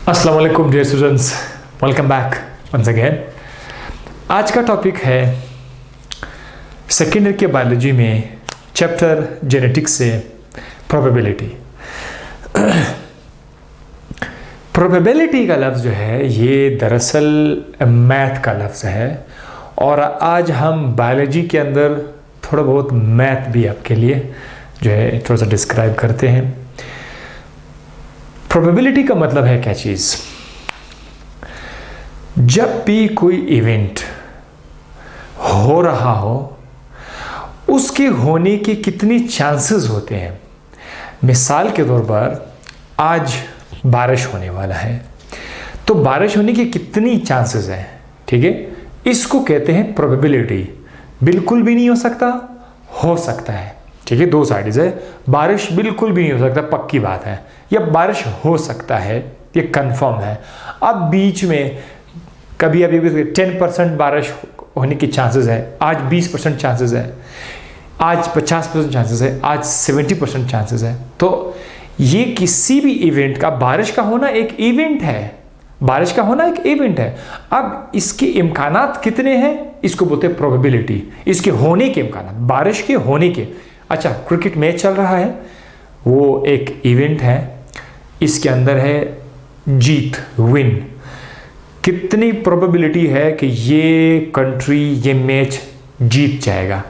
अस्सलाम वालेकुम dear students, welcome back once again. आज का टॉपिक है सेकेंड ईयर के बायोलॉजी में चैप्टर जेनेटिक्स से प्रोबेबिलिटी। प्रोबेबिलिटी का लफ्ज़ जो है ये दरअसल मैथ का लफ्ज़ है और आज हम बायोलॉजी के अंदर थोड़ा बहुत मैथ भी आपके लिए जो है थोड़ा सा डिस्क्राइब करते हैं। प्रोबेबिलिटी का मतलब है क्या चीज़? जब भी कोई इवेंट हो रहा हो उसके होने के कितनी चांसेस होते हैं। मिसाल के तौर पर आज बारिश होने वाला है तो बारिश होने की कितनी चांसेस हैं, ठीक है, इसको कहते हैं प्रोबेबिलिटी। बिल्कुल भी नहीं हो सकता है, ठीक है, दो साइड्स है। बारिश बिल्कुल भी नहीं हो सकता, पक्की बात है, या बारिश हो सकता है, ये कंफर्म है। अब बीच में कभी अभी 10% बारिश होने की चांसेस है, आज 20% चांसेस है, आज 50% चांसेस है, आज 70% चांसेस है। तो ये किसी भी इवेंट का, बारिश का होना एक इवेंट है, बारिश का होना एक इवेंट है। अब इसके इम्कानात कितने हैं, इसको बोलते हैं प्रोबेबिलिटी, इसके होने के इम्कानात, बारिश के होने के। अच्छा, क्रिकेट मैच चल रहा है, वो एक इवेंट है, इसके अंदर है जीत, विन। कितनी प्रोबेबिलिटी है कि ये कंट्री ये मैच जीत जाएगा?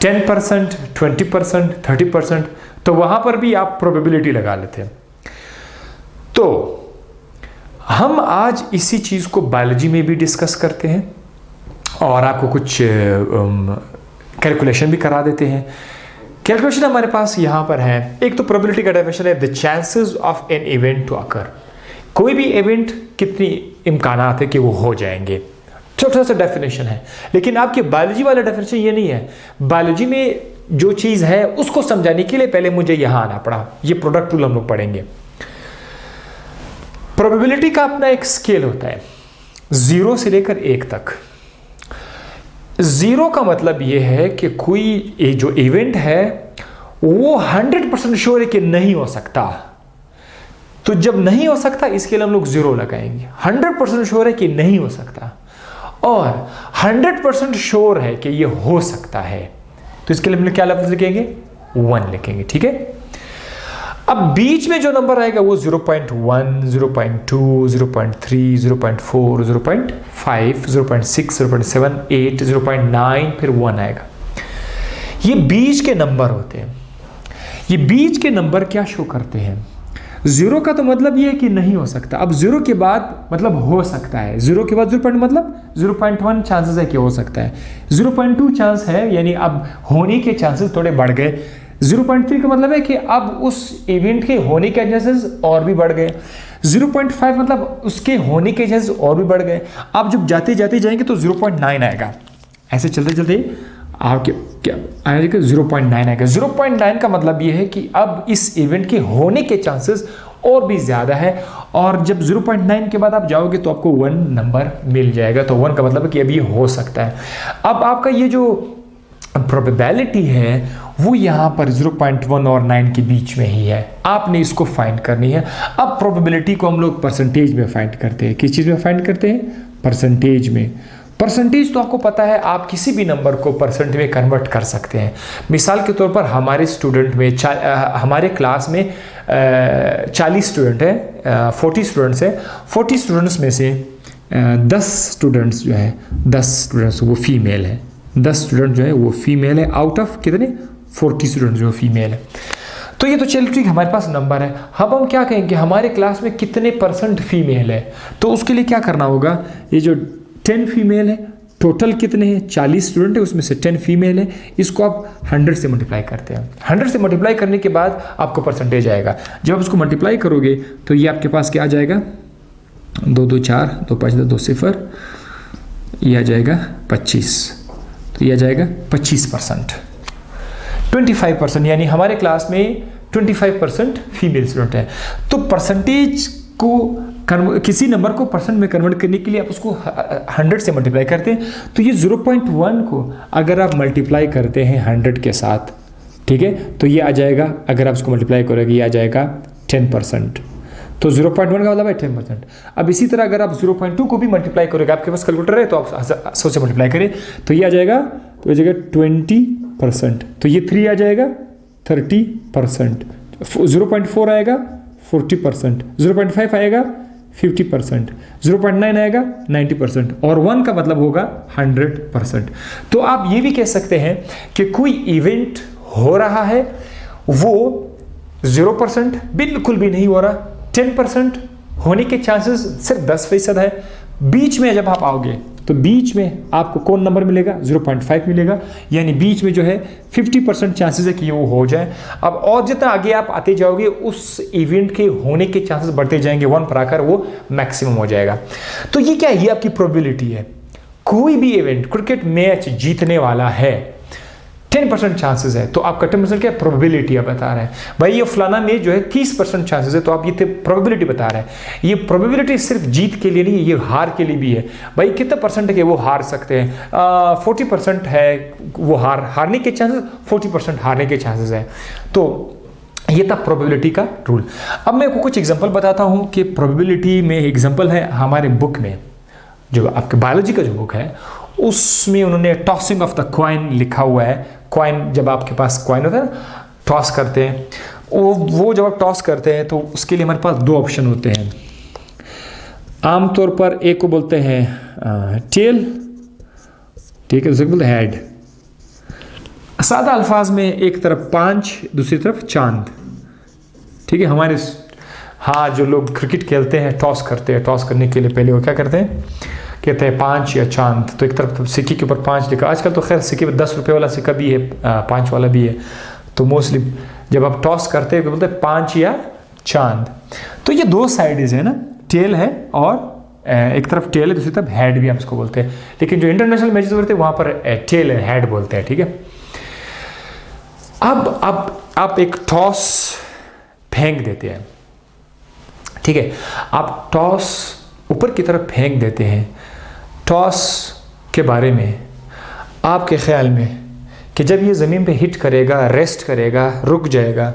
10%, 20%, 30%। तो वहां पर भी आप प्रोबेबिलिटी लगा लेते हैं। तो हम आज इसी चीज को बायोलॉजी में भी डिस्कस करते हैं और आपको कुछ कैलकुलेशन भी करा देते हैं। कैलकुलेशन हमारे पास यहाँ पर है। एक तो प्रोबेबिलिटी का डेफिनेशन है the chances of an event to occur. कोई भी इवेंट कितनी इम्कानात है कि वो हो जाएंगे, छोटा सा डेफिनेशन है। लेकिन आपके बायोलॉजी वाला डेफिनेशन ये नहीं है। बायोलॉजी में जो चीज़ है उसको समझाने के लिए पहले मुझे यहाँ आना पड़ा। ये प्रोडक्ट रूल हम लोग पढ़ेंगे। प्रोबेबिलिटी का अपना एक स्केल होता है 0 से लेकर 1 तक। 0 का मतलब यह है कि कोई जो इवेंट है वो 100% श्योर है कि नहीं हो सकता। तो जब नहीं हो सकता इसके लिए हम लोग 0 लगाएंगे। 100% श्योर है कि नहीं हो सकता और 100% श्योर है कि ये हो सकता है, तो इसके लिए हम लोग क्या लफ्ज़ लिखेंगे? 1 लिखेंगे, ठीक है। अब बीच में जो नंबर आएगा वो 0.1, 0.2, 0.3, 0.4, 0.5, 0.6, 0.7, 8, 0.9, फिर 1 आएगा। ये बीच के नंबर होते हैं। ये बीच के नंबर क्या शो करते हैं? 0 का तो मतलब ये है कि नहीं हो सकता। अब 0 के बाद मतलब हो सकता है। 0 के बाद 0. मतलब 0.1 चांसेस है कि हो सकता है, 0.2 चांस है, यानी अब होने के चांसेस थोड़े बढ़ गए। 0.3 का मतलब है कि अब उस इवेंट के होने के चांसेस और भी बढ़ गए। 0.5 मतलब उसके होने के चांसेस और भी बढ़ गए। अब जब जाते जाते जाएंगे तो 0.9 आएगा। ऐसे चलते चलते आपके क्या आएगा? 0.9 आएगा। 0.9 का मतलब ये है कि अब इस इवेंट के होने के चांसेस और भी ज़्यादा है। और जब 0.9 के बाद आप जाओगे तो आपको 1 नंबर मिल जाएगा। तो 1 का मतलब है कि अब ये हो सकता है। अब आपका ये जो प्रोबेबिलिटी है वो यहाँ पर 0.1 और 9 के बीच में ही है। आपने इसको फाइंड करनी है। अब प्रोबेबिलिटी को हम लोग परसेंटेज में फाइंड करते हैं। किस चीज़ में फाइंड करते हैं? परसेंटेज में। परसेंटेज तो आपको पता है, आप किसी भी नंबर को परसेंट में कन्वर्ट कर सकते हैं। मिसाल के तौर पर हमारे स्टूडेंट में हमारे क्लास में 40 स्टूडेंट है, 40 स्टूडेंट्स है। 40 स्टूडेंट्स में से 10 स्टूडेंट्स जो है 10 स्टूडेंट्स वो फीमेल है। 10 स्टूडेंट जो है वो फीमेल है। आउट ऑफ कितने? 40 स्टूडेंट जो फीमेल है। तो ये तो चलो ठीक, हमारे पास नंबर है। अब हम क्या कहेंगे हमारे क्लास में कितने % फीमेल है? तो उसके लिए क्या करना होगा? ये जो 10 फीमेल है, टोटल कितने हैं? 40 स्टूडेंट है, उसमें से 10 फीमेल है। इसको आप 100 से मल्टीप्लाई करते हैं। 100 से मल्टीप्लाई करने के बाद आपको परसेंटेज आएगा। जब आप उसको मल्टीप्लाई करोगे तो ये आपके पास क्या आ जाएगा? 2 2 4, 2 5 2 0, ये आ जाएगा 25। तो ये आ जाएगा 25%, 25%, यानी हमारे क्लास में 25% फीमेल स्टूडेंट है। तो परसेंटेज को किसी नंबर को परसेंट में कन्वर्ट करने के लिए आप उसको 100 से मल्टीप्लाई करते हैं। तो ये 0.1 को अगर आप मल्टीप्लाई करते हैं 100 के साथ, ठीक है, तो ये आ जाएगा, अगर आप उसको मल्टीप्लाई करोगे ये आ जाएगा 10%। तो 0.1 का मतलब है 10%। अब इसी तरह अगर आप 0.2 को भी मल्टीप्लाई करोगे, आपके पास कैलकुलेटर है तो आप 100 से मल्टीप्लाई करें तो ये आ जाएगा, तो ये जाएगा 20%, तो ये 3 आ जाएगा 30%, 0.4 आएगा 40%, 0.5 आएगा 50%, 0.9 आएगा 90%, और 1 का मतलब होगा 100%। तो आप ये भी कह सकते हैं कि कोई इवेंट हो रहा है वो 0% बिल्कुल भी नहीं हो रहा, 10% होने के चांसेस सिर्फ 10% है। बीच में जब आप आओगे तो बीच में आपको कौन नंबर मिलेगा, 0.5 मिलेगा, यानी बीच में जो है 50% चांसेस है कि वो हो जाए। अब और जितना आगे आप आते जाओगे उस इवेंट के होने के चांसेस बढ़ते जाएंगे, 1 पर आकर वो मैक्सिमम हो जाएगा। तो ये क्या है, ये आपकी प्रोबेबिलिटी है। कोई भी इवेंट, क्रिकेट मैच जीतने वाला है 10% चांसेस है, तो आपका 10% क्या प्रोबेबिलिटी आप बता रहे हैं। भाई ये फलाना में जो है 30% चांसेस है, तो आप ये प्रोबेबिलिटी बता रहे हैं। ये प्रोबेबिलिटी सिर्फ जीत के लिए नहीं, ये हार के लिए भी है। भाई कितना परसेंट है कि वो हार सकते हैं, 40% है वो हारने के चांसेस, 40% हारने के चांसेस है। तो ये था प्रोबेबिलिटी का रूल। अब मैं आपको कुछ एग्जांपल बताता हूँ कि प्रोबेबिलिटी में एग्जांपल है हमारे बुक में, जो आपके बायोलॉजी का जो बुक है उसमें उन्होंने टॉसिंग ऑफ द कॉइन लिखा हुआ है। कॉइन, जब आपके पास कॉइन होता है ना, टॉस करते हैं, वो जब आप टॉस करते हैं तो उसके लिए हमारे पास 2 ऑप्शन होते हैं। आमतौर पर एक को बोलते हैं टेल, ठीक है, दूसरे को बोलते हैं हेड। सादा अल्फाज में एक तरफ 5, दूसरी तरफ चांद, ठीक है। हमारे हाँ जो लोग क्रिकेट खेलते हैं, टॉस करते हैं, टॉस करने के लिए पहले वो क्या करते हैं, कहते हैं 5 या चांद। तो एक तरफ सिक्के के ऊपर 5 लिखा, आजकल तो खैर सिक्के पर 10 रुपये वाला सिक्का भी है, 5 वाला भी है। तो मोस्टली जब आप टॉस करते हैं तो बोलते हैं 5 या चांद। तो ये 2 साइड्स है ना, टेल है और एक तरफ टेल है, दूसरी तरफ हेड भी हम इसको बोलते हैं। लेकिन जो इंटरनेशनल मैचेस होते हैं वहाँ पर टेल है, हेड बोलते हैं, ठीक है। अब आप एक टॉस फेंक देते हैं, ठीक है। आप टॉस ऊपर की तरफ फेंक देते हैं। टॉस के बारे में आपके ख्याल में कि जब ये ज़मीन पे हिट करेगा, रेस्ट करेगा, रुक जाएगा,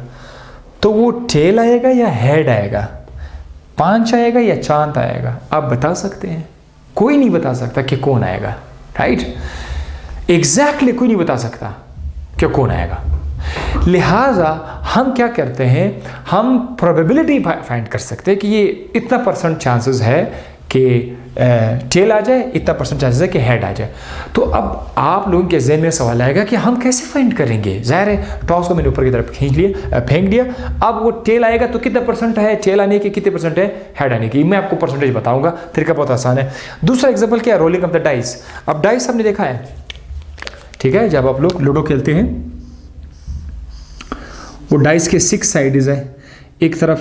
तो वो टेल आएगा या हेड आएगा, 5 आएगा या चांद आएगा? आप बता सकते हैं? कोई नहीं बता सकता कि कौन आएगा, राइट? एग्जैक्टली कोई नहीं बता सकता कि कौन आएगा। लिहाजा हम क्या करते हैं, हम प्रोबेबिलिटी फाइंड कर सकते हैं कि ये इतना % चांसेस है कि टेल आ जाए, इतना % चांसेस है कि हेड आ जाए। तो अब आप लोगों के जहन में सवाल आएगा कि हम कैसे फाइंड करेंगे। ज़ाहिर है टॉस को मैंने ऊपर की तरफ फेंक दिया, अब वो टेल आएगा तो कितना % है टेल आने की, कितने % है हेड आने की। मैं आपको परसेंटेज बताऊंगा, तरीका बहुत आसान है। दूसरा एग्जाम्पल क्या है, रोलिंग ऑफ द डाइस। अब डाइस हमने देखा है, ठीक है, जब आप लोग लूडो खेलते हैं वो डाइस के 6 साइड्स है। एक तरफ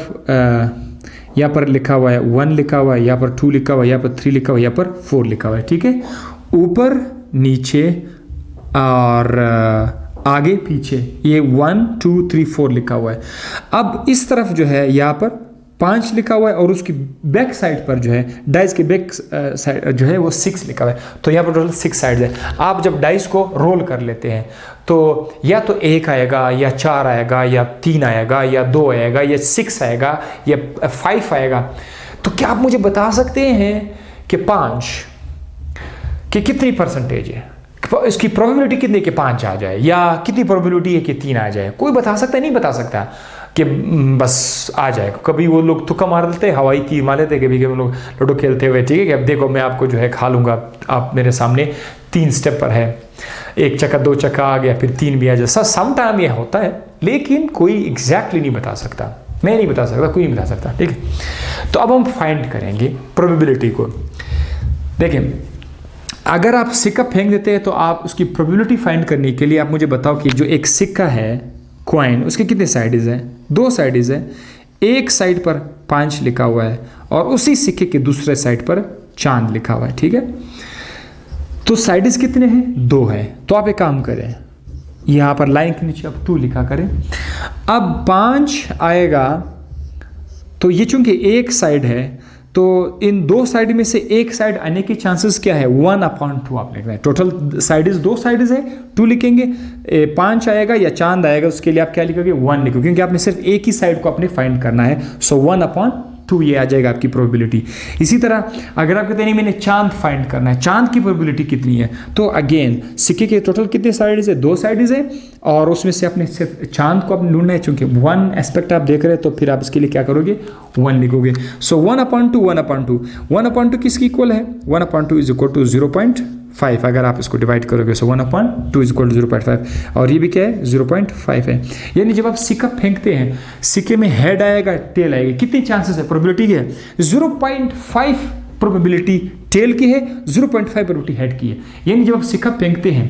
यहाँ पर लिखा हुआ है 1 लिखा हुआ है, यहाँ पर 2 लिखा हुआ है, यहाँ पर 3 लिखा हुआ है, यहाँ पर 4 लिखा हुआ है, ठीक है। ऊपर नीचे और आगे पीछे ये 1 2 3 4 लिखा हुआ है। अब इस तरफ जो है यहाँ पर 5 लिखा हुआ है और उसकी बैक साइड पर जो है डाइस के बैक साइड जो है वो 6 लिखा हुआ है। तो यहाँ पर टोटल 6 साइड्स है। आप जब डाइस को रोल कर लेते हैं तो या तो 1 आएगा या 4 आएगा या 3 आएगा या 2 आएगा या 6 आएगा या 5 आएगा। तो क्या आप मुझे बता सकते हैं कि 5 की कितनी % है, इसकी प्रोबेबिलिटी कितनी कि 5 आ जाए, या कितनी प्रोबेबिलिटी है कि 3 आ जाए? कोई बता सकता है? नहीं बता सकता कि बस आ जाएगा। कभी वो लोग तुक्का मार देते हैं, हवाई तीर मार लेते हैं, कभी हम लोग लूडो खेलते हुए, ठीक है, कि अब देखो मैं आपको जो है खा लूँगा, आप मेरे सामने 3 स्टेप पर है, 1 चक्का 2 चक्का आ गया, फिर 3 भी आ जाए। सम टाइम ये होता है, लेकिन कोई एग्जैक्टली नहीं बता सकता। मैं नहीं बता सकता, कोई नहीं बता सकता, ठीक है। तो अब हम फाइंड करेंगे प्रोबेबिलिटी को। देखिए, अगर आप सिक्का फेंक देते हैं तो आप उसकी प्रोबेबिलिटी फाइंड करने के लिए आप मुझे बताओ कि जो एक सिक्का है, कॉइन, उसके कितने साइड्स हैं? 2 साइड्स हैं। एक साइड पर 5 लिखा हुआ है और उसी सिक्के के दूसरे साइड पर चांद लिखा हुआ है, ठीक है। तो साइड्स कितने हैं? 2 है। तो आप एक काम करें, यहाँ पर लाइन के नीचे आप 2 लिखा करें। अब 5 आएगा तो ये चूंकि एक साइड है तो इन 2 साइड में से एक साइड आने की चांसेस क्या है? 1/2 आप लिख रहे हैं। टोटल साइड्स 2 साइड्स है, 2 लिखेंगे। 5 आएगा या चांद आएगा, उसके लिए आप क्या लिखोगे? 1 लिखोगे, क्योंकि आपने सिर्फ एक ही साइड को आपने फाइंड करना है। सो 1/2 2 ये आ जाएगा आपकी प्रोबेबिलिटी। इसी तरह अगर आप कहते हैं मैंने चांद फाइंड करना है, चांद की प्रोबेबिलिटी कितनी है, तो अगेन सिक्के के टोटल कितने साइड्स है, 2 साइड्स है, और उसमें से अपने सिर्फ चांद को आपने ढूंढना है, चूंकि 1 एस्पेक्ट आप देख रहे हैं तो फिर आप इसके लिए क्या करोगे, 1 लिखोगे। सो 1/2 1/2 1/2 किसकी इक्वल है, 1/2 इज इक्वल टू 0.5। अगर आप इसको डिवाइड करोगे सो 1/2 इज इक्वल टू 0.5, और ये भी क्या है 0.5 है। यानी जब आप सिक्का फेंकते हैं, सिक्के में हेड आएगा टेल आएगी, कितनी चांसेस है, प्रोबेबिलिटी की है 0.5 प्रोबेबिलिटी टेल की है, 0.5 प्रोबेबिलिटी हेड की है। यानी जब आप सिक्का फेंकते हैं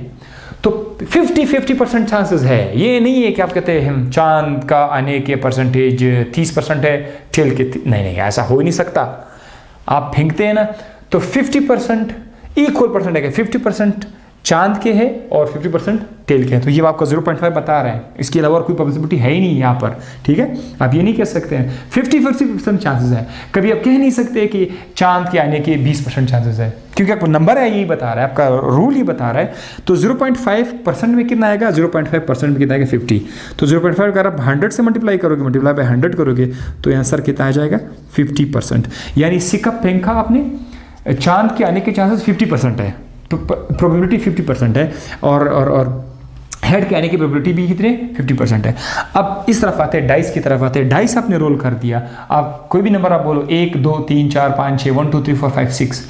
तो 50% चांसेस है। ये नहीं है कि आप कहते हैं हम चांद का आने के परसेंटेज 30% है, टेल के नहीं, ऐसा हो ही नहीं सकता। आप फेंकते हैं ना तो 50% इक्वल परसेंट है, 50% चांद के हैं और 50% टेल के हैं, तो ये आपका 0.5 बता रहे हैं। इसके अलावा और कोई पॉसिबिलिटी है ही नहीं यहाँ पर, ठीक है। आप ये नहीं कह सकते हैं 50% चांसेस है, कभी आप कह नहीं सकते कि चांद के आने के 20% चांसेस है, क्योंकि आपका नंबर है यही बता रहा है, आपका रूल ही बता रहा है। तो 0.5% में कितना आएगा, 0.5% में कितना आएगा 50। तो 0.5 अगर आप 100 से मल्टीप्लाई करोगे, मल्टीप्लाई बाय 100 करोगे तो आंसर कितना आ जाएगा 50%। यानी सिक्का फेंका आपने, चांद के आने के चांसेस 50% है, प्रोबेबिलिटी 50% है, और हेड के आने की प्रोबेबिलिटी भी कितने 50% है। अब इस तरफ आते हैं, डाइस की तरफ आते हैं। डाइस आपने रोल कर दिया, आप कोई भी नंबर आप बोलो 1 2 3 4 5 6 1 2 3 4 5 6।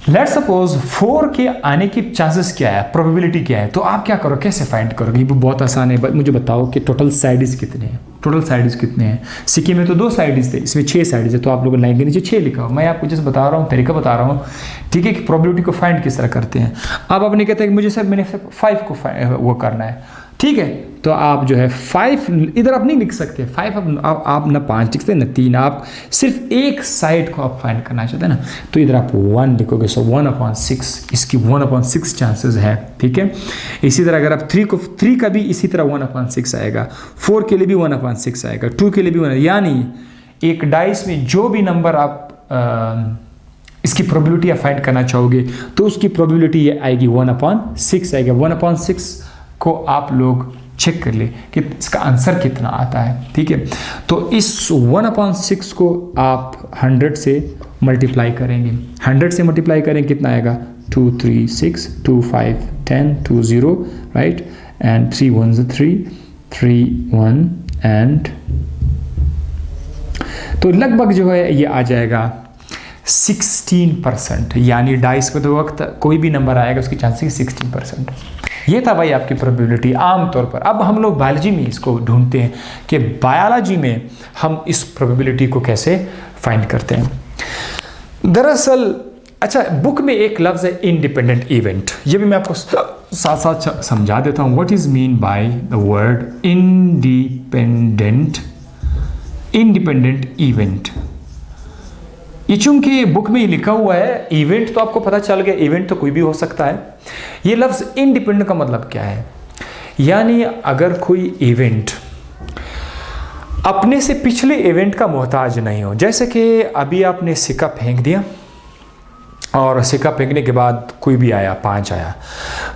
लेट सपोज 4 के आने की चांसेस क्या है, प्रोबेबिलिटी क्या है, तो आप क्या करो, कैसे फाइंड करोगे, ये बहुत आसान है। मुझे बताओ कि टोटल साइड्स कितने हैं, टोटल साइड्स कितने हैं। सिक्के में तो 2 साइड्स थे, इसमें 6 साइड्स है, तो आप लोग लाइन के नीचे 6 लिखा हो। मैं आपको जैसे बता रहा हूँ, तरीका बता रहा हूँ, ठीक है, कि प्रोबेबिलिटी को फाइंड किस तरह करते हैं। अब आपने कहते हैं कि मुझे सर मैंने 5 को वो करना है, ठीक है, तो आप जो है 5 इधर आप नहीं लिख सकते, 5 आप ना 5 लिखते ना 3, आप सिर्फ एक साइड को आप फाइंड करना चाहते हैं ना, तो इधर आप 1 लिखोगे। सो 1/6 इसकी 1/6 चांसेस है, ठीक है। इसी तरह अगर आप 3 का भी इसी तरह 1/6 आएगा, 4 के लिए भी 1/6 आएगा, 2 के लिए भी 1, यानी एक डाइस में जो भी नंबर आप इसकी प्रोबेबिलिटी आप फाइंड करना चाहोगे तो उसकी प्रोबेबिलिटी ये आएगी 1/6 आएगा। 1/6 को आप लोग चेक कर ले कि इसका आंसर कितना आता है, ठीक है। तो इस 1/6 को आप 100 से मल्टीप्लाई करेंगे, 100 से मल्टीप्लाई करेंगे कितना आएगा 2 3 6 2 5 10 2 0 राइट, एंड 3 1 3 3 1 एंड तो लगभग जो है ये आ जाएगा 16%। यानी डाइस में तो वक्त कोई भी नंबर आएगा उसकी चांसेस 16%। ये था भाई आपकी प्रोबेबिलिटी आमतौर पर। अब हम लोग बायोलॉजी में इसको ढूंढते हैं कि बायोलॉजी में हम इस प्रोबेबिलिटी को कैसे फाइंड करते हैं। दरअसल अच्छा, बुक में एक लफ्ज़ है इंडिपेंडेंट इवेंट, ये भी मैं आपको साथ साथ समझा देता हूँ। What is mean by the word independent event. ये चूंकि बुक में ही लिखा हुआ है, इवेंट तो आपको पता चल गया, इवेंट तो कोई भी हो सकता है। ये लफ्ज़ इंडिपेंडेंट का मतलब क्या है, यानी अगर कोई इवेंट अपने से पिछले इवेंट का मोहताज नहीं हो। जैसे कि अभी आपने सिक्का फेंक दिया और सिक्का फेंकने के बाद कोई भी आया, 5 आया,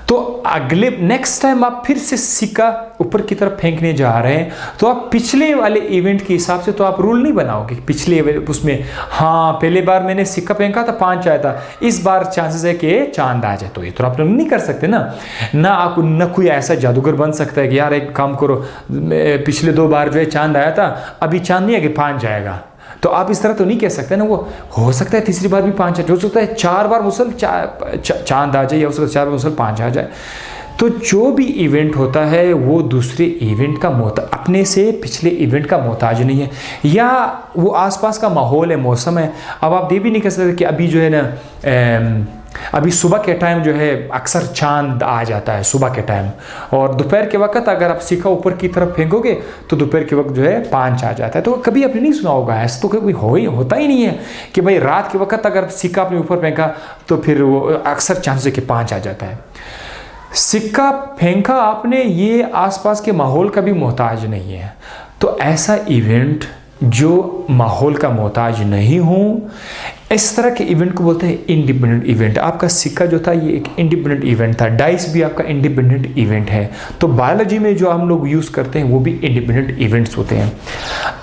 तो अगले नेक्स्ट टाइम आप फिर से सिक्का ऊपर की तरफ फेंकने जा रहे हैं, तो आप पिछले वाले इवेंट के हिसाब से तो आप रूल नहीं बनाओगे। पिछले उसमें हाँ पहले बार मैंने सिक्का फेंका था 5 आया था, इस बार चांसेस है कि चांद आ जाए, तो ये तो आप लोग नहीं कर सकते ना आप न कोई ऐसा जादूगर बन सकता है कि यार एक काम करो, पिछले 2 बार जो है चांद आया था, अभी चांद नहीं है कि 5 जाएगा, तो आप इस तरह तो नहीं कह सकते ना। वो हो सकता है तीसरी बार भी 5 हो सकता है, 4 बार मुसल चांद आ जाए, या हो सकता है 4 बार मुसल 5 आ जाए। तो जो भी इवेंट होता है वो दूसरे इवेंट का अपने से पिछले इवेंट का मोहताज नहीं है, या वो आसपास का माहौल है, मौसम है। अब आप ये भी नहीं कह सकते कि अभी जो है ना अभी सुबह के टाइम जो है अक्सर चांद आ जाता है सुबह के टाइम, और दोपहर के वक्त अगर आप सिक्का ऊपर की तरफ फेंकोगे तो दोपहर के वक्त जो है 5 आ जाता है। तो कभी आपने नहीं सुना होगा, ऐसा तो कभी होता ही नहीं है कि भाई रात के वक्त अगर सिक्का आपने ऊपर फेंका तो फिर वो अक्सर चांस है कि 5 आ जाता है। सिक्का फेंका आपने, ये आसपास के माहौल का भी मोहताज नहीं है। तो ऐसा इवेंट जो माहौल का मोहताज नहीं हो, इस तरह के इवेंट को बोलते हैं इंडिपेंडेंट इवेंट। आपका सिक्का जो था ये एक इंडिपेंडेंट इवेंट था, डाइस भी आपका इंडिपेंडेंट इवेंट है। तो बायोलॉजी में जो हम लोग यूज़ करते हैं वो भी इंडिपेंडेंट इवेंट्स होते हैं।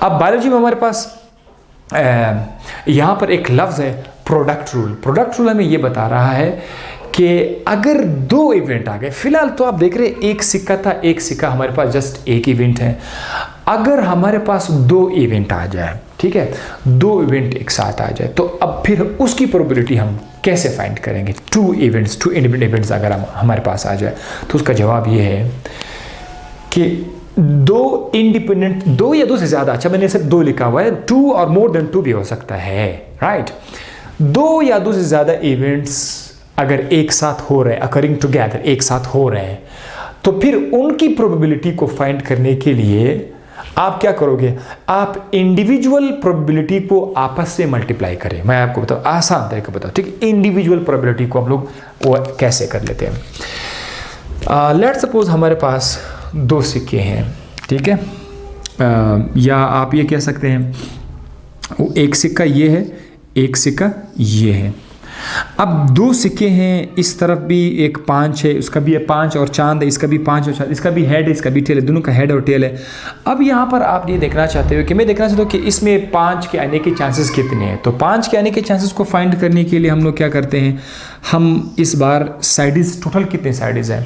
अब बायोलॉजी में हमारे पास यहाँ पर एक लफ्ज़ है प्रोडक्ट रूल। प्रोडक्ट रूल हमें ये बता रहा है कि अगर दो इवेंट आ गए, फिलहाल तो आप देख रहे हैं एक सिक्का था, एक सिक्का हमारे पास जस्ट एक इवेंट है। अगर हमारे पास दो इवेंट आ जाए, ठीक है, दो इवेंट एक साथ आ जाए, तो अब फिर उसकी प्रोबेबिलिटी हम कैसे फाइंड करेंगे? टू इंडिपेंडेंट इवेंट्स अगर हमारे पास आ जाए, तो उसका जवाब ये है कि दो इंडिपेंडेंट, दो या दो से ज़्यादा, अच्छा मैंने सिर्फ दो लिखा हुआ है, टू और मोर देन टू भी हो सकता है, राइट। दो या दो से ज़्यादा इवेंट्स अगर एक साथ हो रहे हैं, अकरिंग टुगेदर एक साथ हो रहे हैं, तो फिर उनकी प्रोबेबिलिटी को फाइंड करने के लिए आप क्या करोगे? आप इंडिविजुअल प्रोबेबिलिटी को आपस से मल्टीप्लाई करें। मैं आपको बताऊँ, आसान तरीका बताऊँ, ठीक। इंडिविजुअल प्रोबेबिलिटी को हम लोग वो कैसे कर लेते हैं। लेट्स सपोज हमारे पास दो सिक्के हैं, ठीक है, या आप ये कह सकते हैं वो एक सिक्का ये है, एक सिक्का ये है। अब दो सिक्के हैं, इस तरफ भी एक 5 है, उसका भी है 5 और चांद है, इसका भी 5 और चांद, इसका भी हेड है, इसका भी टेल है, दोनों का हेड और टेल है। अब यहाँ पर आप ये देखना चाहते हो कि मैं देखना चाहता हूँ कि इसमें 5 के आने के चांसेस कितने हैं। तो 5 के आने के चांसेस को फाइंड करने के लिए हम लोग क्या करते हैं, हम इस बार साइडिस, टोटल कितने साइडिस हैं,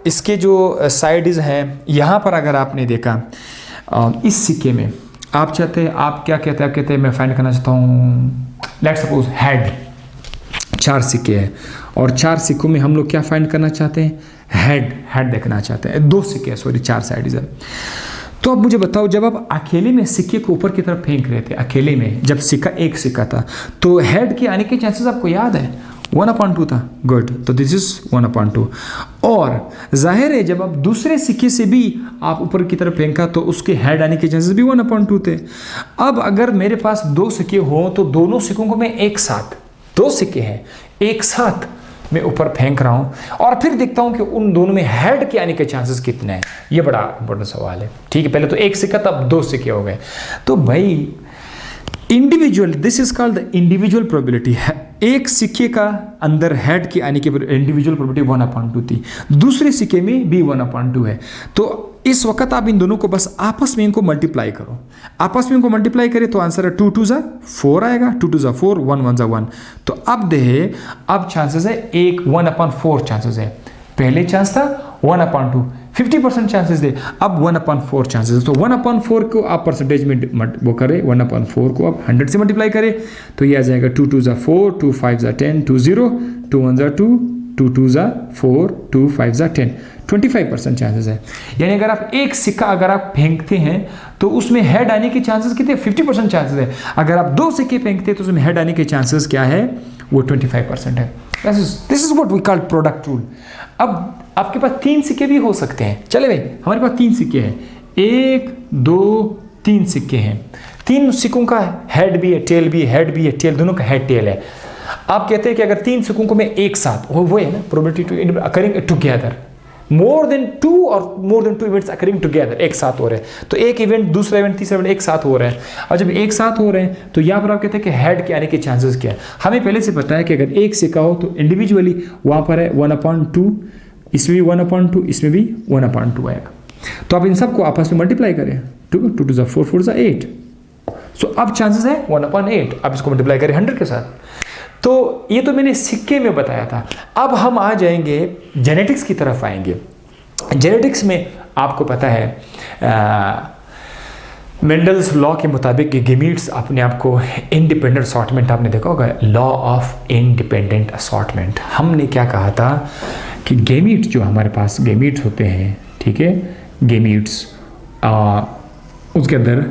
इसके जो साइडिस हैं, यहाँ पर अगर आपने देखा इस सिक्के में आप चाहते हैं, आप क्या कहते हैं, आप कहते हैं मैं फाइंड करना चाहता हूँ, लेट्स सपोज हेड, 4 सिक्के हैं और 4 सिक्कों में हम लोग क्या फाइंड करना चाहते हैं, हेड देखना चाहते हैं। 2 सिक्के हैं, सॉरी 4 साइड्स है। तो अब मुझे बताओ, जब आप अकेले में सिक्के को ऊपर की तरफ फेंक रहे थे, अकेले में जब सिक्का एक सिक्का था, तो हेड के आने के चांसेस आपको याद है 1/2 था। गुड, तो दिस इज 1/2। और जाहिर है जब आप दूसरे सिक्के से भी आप ऊपर की तरफ फेंका तो उसके हेड आने के चांसेस भी 1/2 थे। अब अगर मेरे पास 2 सिक्के हों तो दोनों सिक्कों को मैं एक साथ, 2 सिक्के हैं एक साथ मैं ऊपर फेंक रहा हूं और फिर देखता हूं कि उन दोनों में हेड के आने के चांसेस कितने हैं। ये बड़ा इंपॉर्टेंट सवाल है, ठीक है। पहले तो एक सिक्का, तब 2 सिक्के हो गए। तो भाई individual, this is called the individual probability. एक सिक्के का अंदर हेड के आने की इंडिविजुअल प्रोबेबिलिटी 1/2 थी, दूसरे सिक्के में भी 1/2 है। तो इस वक्त आप इन दोनों को बस आपस में इनको मल्टीप्लाई करो, आपस में इनको मल्टीप्लाई करें तो आंसर है 2 2 ज़ा 4 आएगा, 2 2 ज़ा 4, 1 1 ज़ा 1। तो अब देखे, अब चांसेस है एक 1/4 चांसेस है, पहले चांस था 1/2, 50% चांसेस थे, अब 1/4 चांसेस। तो 1/4 को आप परसेंटेज में वो करें, 1/4 को आप 100 से मल्टीप्लाई करें तो ये आ जाएगा 2 2 ज़ा 4, 2 5 ज़ा 10, 2 0, 2 1 ज़ा 2, 2 2 ज़ा 4, 2 5 ज़ा 10, 25% चांसेस है। यानी अगर आप एक सिक्का अगर आप फेंकते हैं तो उसमें हेड आने के चांसेस कितने, 50% चांसेस है। अगर आप 2 सिक्के फेंकते हैं तो उसमें हेड आने के चांसेस क्या है, वो 25% है। This is what we call product rule. अब आपके पास 3 सिक्के भी हो सकते हैं, चले भाई हमारे पास 3 सिक्के हैं, 1 2 3 सिक्के हैं, 3 सिक्कों का हेड भी है, टेल भी है, हेड भी है, टेल, दोनों का हेड टेल है। आप कहते हैं कि अगर 3 सिक्कों को मैं एक साथ, वो है ना probability to occurring together, more than 2 और more than 2 events occurring together, एक साथ हो रहे हैं। तो एक इवेंट, दूसरा इवेंट, तीसरा इवेंट एक साथ हो रहे हैं। और जब एक साथ हो रहे हैं तो यहाँ पर आप कहते हैं कि हेड के आने के चांसेस क्या है। हमें पहले से पता है कि अगर एक सिक्का हो तो इंडिविजुअली वहाँ पर है 1/2, इसमें भी 1/2, इसमें भी 1/2 आएगा। तो आप इन सबको आपस में मल्टीप्लाई करें, ठीक है, 2 2 ज़ा 4, 4 ज़ा 8। सो अब चांसेस है 1/8, आप इसको मल्टीप्लाई करें 100 के साथ। तो ये तो मैंने सिक्के में बताया था। अब हम आ जाएंगे जेनेटिक्स की तरफ आएंगे। जेनेटिक्स में आपको पता है मेंडल्स लॉ के मुताबिक गेमीट्स अपने आप को इंडिपेंडेंट असॉर्टमेंट, आपने देखा होगा लॉ ऑफ इंडिपेंडेंट असॉर्टमेंट। हमने क्या कहा था कि गेमीट्स जो हमारे पास गेमीट्स होते हैं, ठीक है, गेमीट्स उसके अंदर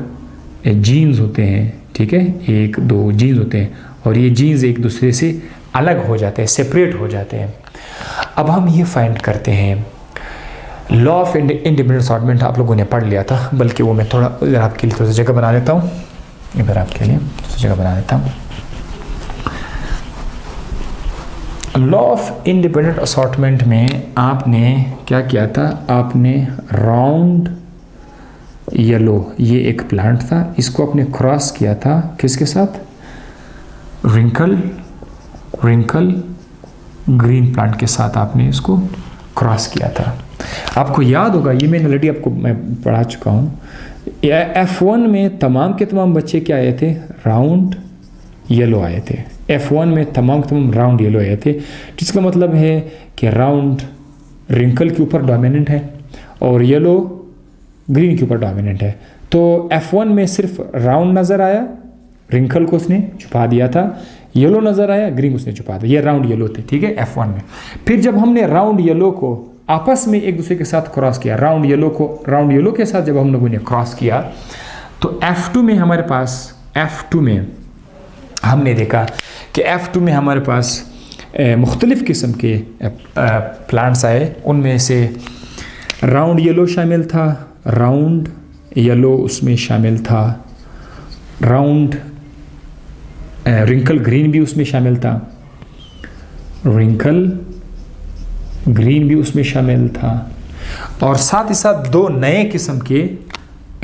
जीन्स होते हैं, ठीक है, 1 2 जीन्स होते हैं और ये जीन्स एक दूसरे से अलग हो जाते हैं, सेपरेट हो जाते हैं। अब हम ये फाइंड करते हैं, लॉ ऑफ इंडिपेंडेंट असॉर्टमेंट आप लोगों ने पढ़ लिया था, बल्कि वो मैं थोड़ा इधर आपके लिए थोड़ी सी जगह बना देता हूँ, इधर आपके लिए थोड़ी सी जगह बना देता हूँ। लॉ ऑफ इंडिपेंडेंट असॉर्टमेंट में आपने क्या किया था, आपने राउंड येलो, ये एक प्लांट था, इसको आपने क्रॉस किया था किसके साथ, रिंकल ग्रीन प्लांट के साथ आपने इसको क्रॉस किया था। आपको याद होगा, ये मैंने ऑलरेडी आपको मैं पढ़ा चुका हूँ F1 में तमाम के तमाम बच्चे क्या आए थे, राउंड येलो आए थे। F1 में तमाम के तमाम राउंड येलो आए थे, जिसका मतलब है कि राउंड रिंकल के ऊपर डोमिनेंट है और येलो ग्रीन के ऊपर डोमिनेंट है। तो F1 में सिर्फ राउंड नज़र आया, रिंकल को उसने छुपा दिया था, येलो नज़र आया, ग्रीन उसने छुपा दिया। ये राउंड येलो थे, ठीक है, F1 में। फिर जब हमने राउंड येलो को आपस में एक दूसरे के साथ क्रॉस किया, राउंड येलो के साथ जब हम लोगों ने क्रॉस किया, तो F2 में हमारे पास, F2 में हमने देखा कि F2 में हमारे पास मुख्तलिफ़ किस्म के प्लांट्स आए। उनमें से राउंड येलो शामिल था, राउंड येलो उसमें शामिल था, राउंड रिंकल ग्रीन भी उसमें शामिल था, रिंकल ग्रीन भी उसमें शामिल था, और साथ ही साथ दो नए किस्म के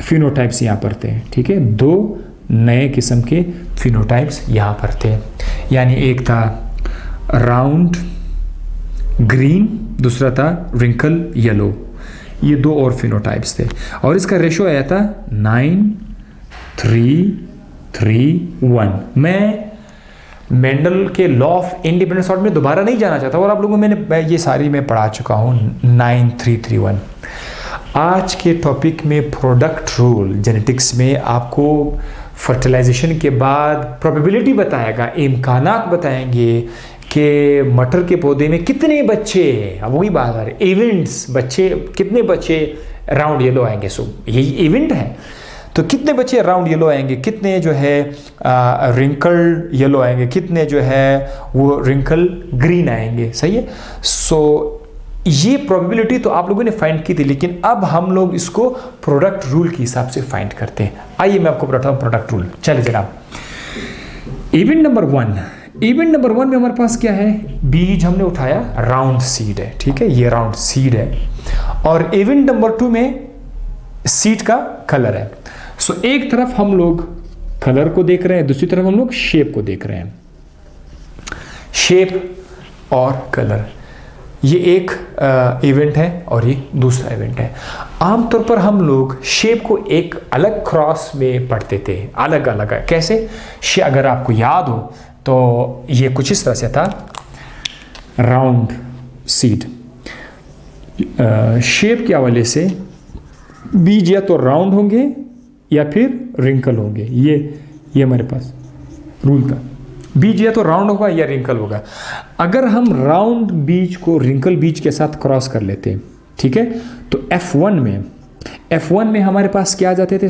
फिनोटाइप्स यहाँ पर थे, ठीक है, दो नए किस्म के फिनोटाइप्स यहाँ पर थे। यानी एक था राउंड ग्रीन, दूसरा था रिंकल येलो। ये दो और फिनोटाइप्स थे और इसका रेशो आया था 9:3:3:1। मैं मेंडल के लॉ ऑफ इंडिपेंडेंट सॉर्ट में दोबारा नहीं जाना चाहता और आप लोगों में ये सारी मैं पढ़ा चुका हूँ 9:3:3:1। आज के टॉपिक में प्रोडक्ट रूल जेनेटिक्स में आपको फर्टिलाइजेशन के बाद प्रोबेबिलिटी बताएगा, इम्कानात बताएंगे कि मटर के पौधे में कितने बच्चे, अब वही बात आ रही, इवेंट्स, बच्चे कितने बच्चे राउंड येलो आएंगे। सो यही इवेंट है, तो कितने बच्चे राउंड येलो आएंगे, कितने जो है रिंकल येलो आएंगे, कितने जो है वो रिंकल ग्रीन आएंगे, सही है। सो ये प्रोबेबिलिटी तो आप लोगों ने फाइंड की थी, लेकिन अब हम लोग इसको प्रोडक्ट रूल के हिसाब से फाइंड करते हैं। आइए मैं आपको बताता हूँ प्रोडक्ट रूल। चलिए जनाब, इवेंट नंबर 1 में हमारे पास क्या है, बीज हमने उठाया, राउंड सीड है, ठीक है, ये राउंड सीड है। और इवेंट नंबर 2 में सीड का कलर है। सो एक तरफ हम लोग कलर को देख रहे हैं, दूसरी तरफ हम लोग शेप को देख रहे हैं। शेप और कलर, ये एक इवेंट है और ये दूसरा इवेंट है। आमतौर पर हम लोग शेप को एक अलग क्रॉस में पढ़ते थे, अलग अलग है। कैसे, अगर आपको याद हो तो ये कुछ इस तरह से था, राउंड सीड। शेप के हवाले से बीज या तो राउंड होंगे या फिर रिंकल होंगे। ये हमारे पास रूल था, बीज या तो राउंड होगा या रिंकल होगा। अगर हम राउंड बीज को रिंकल बीज के साथ क्रॉस कर लेते, ठीक है, तो F1 में हमारे पास क्या आ जाते थे,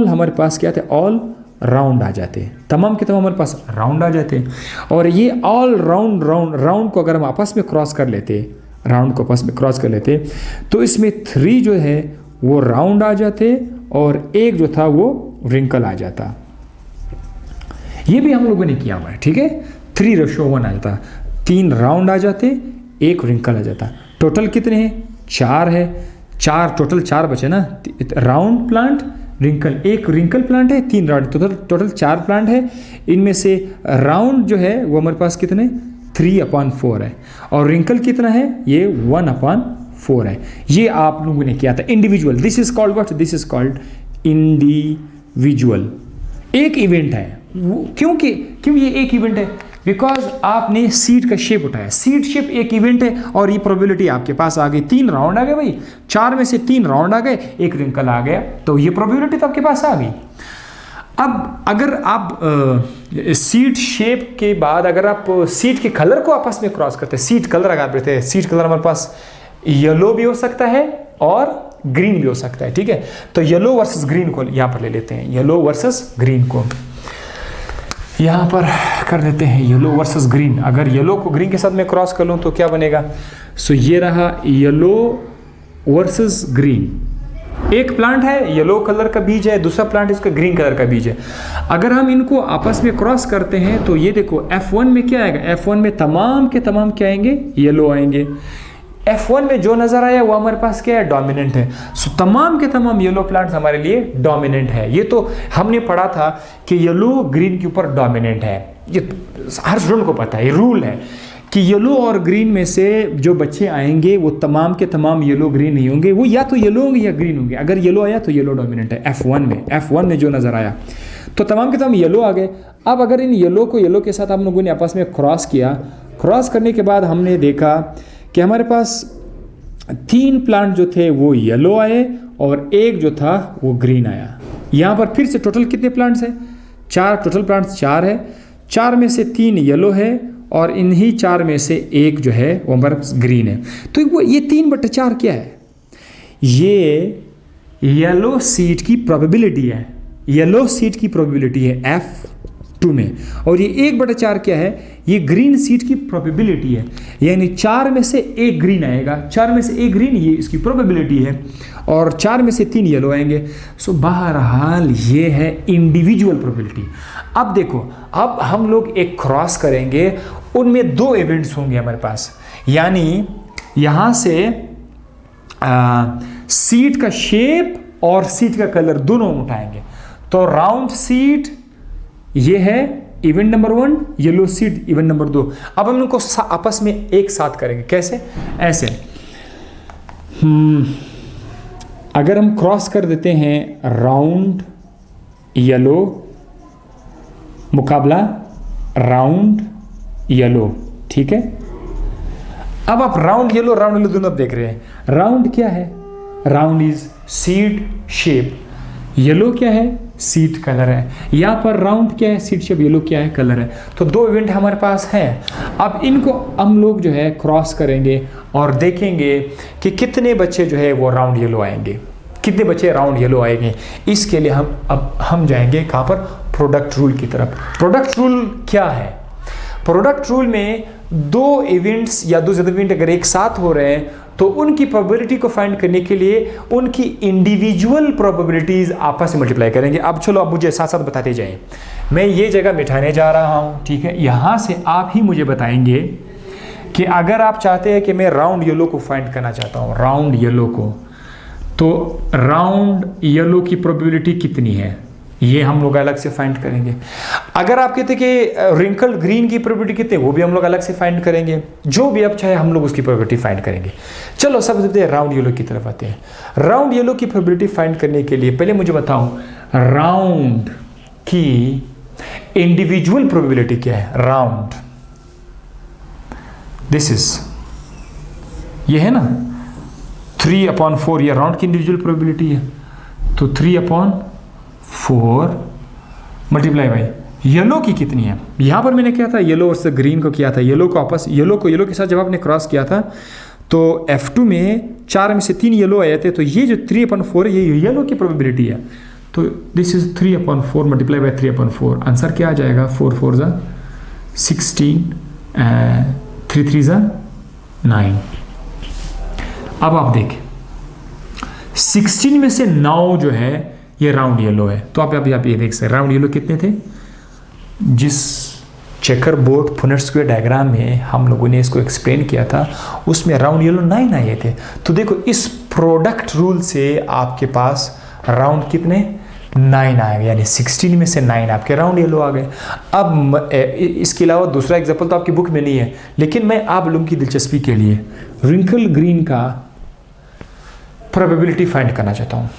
हमारे पास क्या थे, ऑल राउंड आ जाते, तमाम के तमाम हमारे पास राउंड आ जाते। और ये ऑल राउंड को अगर हम आपस में क्रॉस कर लेते, राउंड को आपस में क्रॉस कर लेते, तो इसमें 3 जो है वो राउंड आ जाते और एक जो था वो रिंकल आ जाता। ये भी हम लोगों ने किया हुआ है, ठीक है, 3:1 आ जाता, 3 राउंड आ जाते, 1 रिंकल आ जाता। टोटल कितने हैं, 4 है, 4 टोटल 4 बचे ना, round plant, wrinkle, 1 wrinkle plant है, 3 राउंड, टोटल 4 प्लांट है। इनमें से राउंड जो है वो हमारे पास कितने, 3/4 है, और रिंकल कितना है, ये 1/4 है। ये आप लोगों ने किया था individual. This is called what, this is called individual. एक इवेंट है, क्यों ये एक इवेंट है, बिकॉज आपने सीड का शेप उठाया, सीड शेप एक इवेंट है और ये प्रोबेबिलिटी आपके पास आ गई, 3 राउंड आ गए भाई, 4 में से 3 राउंड आ गए, 1 रिंकल आ गया, तो ये प्रोबेबिलिटी तो आपके पास आ गई। अब अगर आप सीड शेप के बाद अगर आप सीड के कलर को आपस में क्रॉस करते हैं, सीड कलर अगर आप लेते हैं, सीड कलर हमारे पास येलो भी हो सकता है और ग्रीन भी हो सकता है, ठीक है। तो येलो वर्सेस ग्रीन को यहाँ पर ले लेते हैं, येलो वर्सेस ग्रीन को यहाँ पर कर देते हैं, येलो वर्सेस ग्रीन। अगर येलो को ग्रीन के साथ मैं क्रॉस कर लूँ तो क्या बनेगा, सो ये रहा येलो वर्सेस ग्रीन। एक प्लांट है येलो कलर का बीज है, दूसरा प्लांट इसका ग्रीन कलर का बीज है। अगर हम इनको आपस में क्रॉस करते हैं तो ये देखो F1 में क्या आएगा, F1 में तमाम के तमाम क्या आएंगे, येलो आएंगे। F1 में जो नजर आया वो हमारे पास क्या है, डोमिनेंट है। सो तमाम के तमाम येलो प्लांट्स हमारे लिए डोमिनेंट है। ये तो हमने पढ़ा था कि येलो ग्रीन के ऊपर डोमिनेंट है, ये हर स्टूडेंट को पता है, ये रूल है कि येलो और ग्रीन में से जो बच्चे आएंगे वो तमाम के तमाम येलो ग्रीन नहीं होंगे, वो या तो येलो होंगे या ग्रीन होंगे। अगर येलो आया तो येलो डोमिनेंट है। F1 में जो नज़र आया तो तमाम के तमाम येलो आ गए। अब अगर इन येलो को येलो के साथ हम लोगों ने आपस में क्रॉस किया, क्रॉस करने के बाद हमने देखा कि हमारे पास 3 प्लांट जो थे वो येलो आए और एक जो था वो ग्रीन आया। यहाँ पर फिर से टोटल कितने प्लांट्स हैं? 4, टोटल प्लांट्स 4 है। 4 में से 3 येलो है और इन्हीं 4 में से एक जो है वो हमारे पास ग्रीन है। तो वो ये 3/4 क्या है? ये येलो सीड की प्रोबेबिलिटी है, येलो सीड की प्रोबेबिलिटी है F2 में। और ये 1/4 क्या है? ये ग्रीन सीड की प्रोबेबिलिटी है, यानी 4 में से 1 ग्रीन आएगा, 4 में से 1 ग्रीन ये इसकी प्रोबेबिलिटी है और 4 में से 3 येलो आएंगे। सो बहरहाल ये है इंडिविजुअल प्रोबेबिलिटी। अब देखो, अब हम लोग एक क्रॉस करेंगे, उनमें 2 इवेंट्स होंगे हमारे पास, यानी यहाँ से सीड का शेप और सीड का कलर दोनों उठाएंगे। तो राउंड सीड ये है event number 1, yellow seed event number 2। अब हम इनको आपस में एक साथ करेंगे। कैसे? ऐसे अगर हम क्रॉस कर देते हैं राउंड येलो मुकाबला राउंड येलो, ठीक है। अब आप राउंड येलो दोनों आप देख रहे हैं। राउंड क्या है? Round is seed shape, yellow क्या है? सीड कलर है। यहाँ पर राउंड क्या है? सीड शेप, येलो क्या है? कलर है। तो 2 इवेंट हमारे पास हैं। अब इनको हम लोग जो है क्रॉस करेंगे और देखेंगे कि कितने बच्चे जो है वो राउंड येलो आएंगे, कितने बच्चे राउंड येलो आएंगे। इसके लिए हम जाएंगे कहाँ पर? प्रोडक्ट रूल की तरफ। प्रोडक्ट रूल क्या है? प्रोडक्ट रूल में 2 इवेंट्स या 2 ज़्यादा इवेंट अगर एक साथ हो रहे हैं तो उनकी प्रोबेबिलिटी को फाइंड करने के लिए उनकी इंडिविजुअल प्रोबेबिलिटीज आपस में मल्टीप्लाई करेंगे। अब चलो, अब मुझे साथ साथ बताते जाएं। मैं ये जगह मिटाने जा रहा हूँ, ठीक है। यहाँ से आप ही मुझे बताएंगे कि अगर आप चाहते हैं कि मैं राउंड येलो को फाइंड करना चाहता हूँ, राउंड येलो को, तो राउंड येलो की प्रोबेबिलिटी कितनी है, ये हम लोग अलग से फाइंड करेंगे। अगर आप कहते कि रिंकल ग्रीन की प्रोबेबिलिटी कितनी, वो भी हम लोग अलग से फाइंड करेंगे। जो भी आप चाहे हम लोग उसकी प्रोबेबिलिटी फाइंड करेंगे। चलो सबसे राउंड येलो की तरफ आते हैं। राउंड येलो की प्रोबेबिलिटी फाइंड करने के लिए पहले मुझे बताऊं राउंड की इंडिविजुअल प्रोबेबिलिटी क्या है। राउंड दिस इज, ये है ना 3/4, ये राउंड की इंडिविजुअल प्रोबेबिलिटी है। तो 3/4 मल्टीप्लाई बाई येलो की कितनी है। यहाँ पर मैंने क्या था, येलो और ग्रीन को किया था। येलो को येलो के साथ जब आपने क्रॉस किया था तो F2 में 4 में से 3 येलो आए थे। तो ये जो 3/4 है ये येलो की प्रोबेबिलिटी है। तो this is 3/4 multiply by 3/4। Answer क्या आ जाएगा? 4 4 ज़ा 16, 3 3 ज़ा 9। अब आप देखें 16 में से 9 जो है ये राउंड येलो है। तो आप ये देख सकते हैं राउंड येलो कितने थे। जिस checker board Punnett square diagram में हम लोगों ने इसको एक्सप्लेन किया था उसमें राउंड येलो 9 आए थे। तो देखो इस प्रोडक्ट रूल से आपके पास राउंड कितने 9 आए, यानी 16 में से 9 आपके राउंड येलो आ गए। अब इसके अलावा दूसरा एग्जाम्पल तो आपकी बुक में नहीं है, लेकिन मैं आप लोगों की दिलचस्पी के लिए रिंकल ग्रीन का प्रोबेबिलिटी फाइंड करना चाहता हूँ।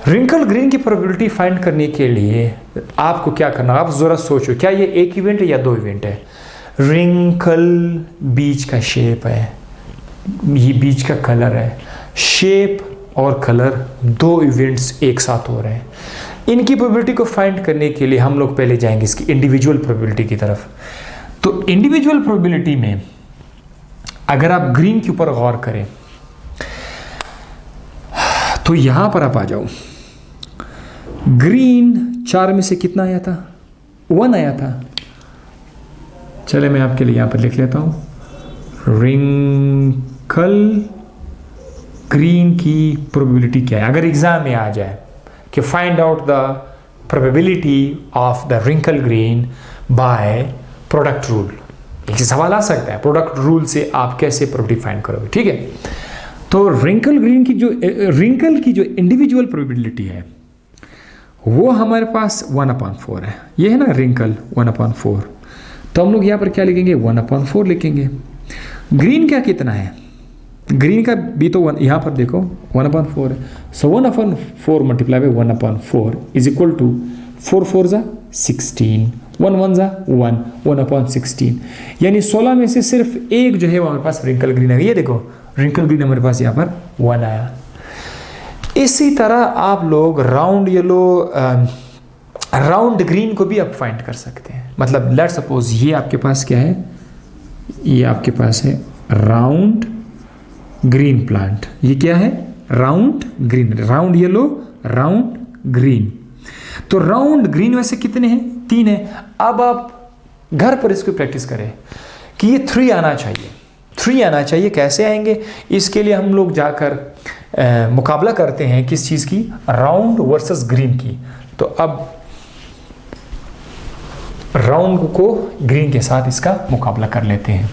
रिंकल ग्रीन की प्रोबेबिलिटी फाइंड करने के लिए आपको क्या करना, आप ज़रा सोचो, क्या ये एक इवेंट है या 2 इवेंट है। रिंकल बीज का शेप है, ये बीज का कलर है। शेप और कलर 2 इवेंट्स एक साथ हो रहे हैं। इनकी प्रोबेबिलिटी को फाइंड करने के लिए हम लोग पहले जाएंगे इसकी इंडिविजुअल प्रोबेबिलिटी की तरफ। तो इंडिविजुअल प्रोबेबिलिटी में अगर आप ग्रीन के ऊपर गौर करें तो यहां पर आप आ जाओ। ग्रीन 4 में से कितना आया था? 1 आया था। चले मैं आपके लिए यहां पर लिख लेता हूं रिंकल ग्रीन की प्रोबेबिलिटी क्या है। अगर एग्जाम में आ जाए कि find out the probability of the wrinkle green by product rule, एक सवाल आ सकता है प्रोडक्ट रूल से आप कैसे प्रोबेबिलिटी फाइंड करोगे, ठीक है। तो रिंकल ग्रीन की जो इंडिविजुअल प्रोबेबिलिटी है वो हमारे पास 1/4 है। ये है ना रिंकल 1/4। तो हम लोग यहाँ पर क्या लिखेंगे, 1/4 लिखेंगे। ग्रीन का कितना है, ग्रीन का भी तो यहाँ पर देखो 1/4 है। So 1/4 multiply by 1/4 is equal to 4 4 ज़ा 16, 1 1 ज़ा 1, 1/16, यानी 16 में से सिर्फ एक जो है वो हमारे पास रिंकल ग्रीन है। ये देखो रिंकल ग्रीन हमारे पास यहाँ पर 1 आया। इसी तरह आप लोग राउंड येलो, राउंड ग्रीन को भी आप फाइंड कर सकते हैं। मतलब लेट्स सपोज ये आपके पास क्या है, ये आपके पास है राउंड ग्रीन प्लांट। ये क्या है, round green, round yellow, round green. तो राउंड ग्रीन वैसे कितने हैं, 3 है। अब आप घर पर इसको प्रैक्टिस करें कि ये 3 आना चाहिए, 3 आना चाहिए। कैसे आएंगे, इसके लिए हम लोग जाकर मुकाबला करते हैं किस चीज़ की, राउंड वर्सेस ग्रीन की। तो अब राउंड को ग्रीन के साथ इसका मुकाबला कर लेते हैं।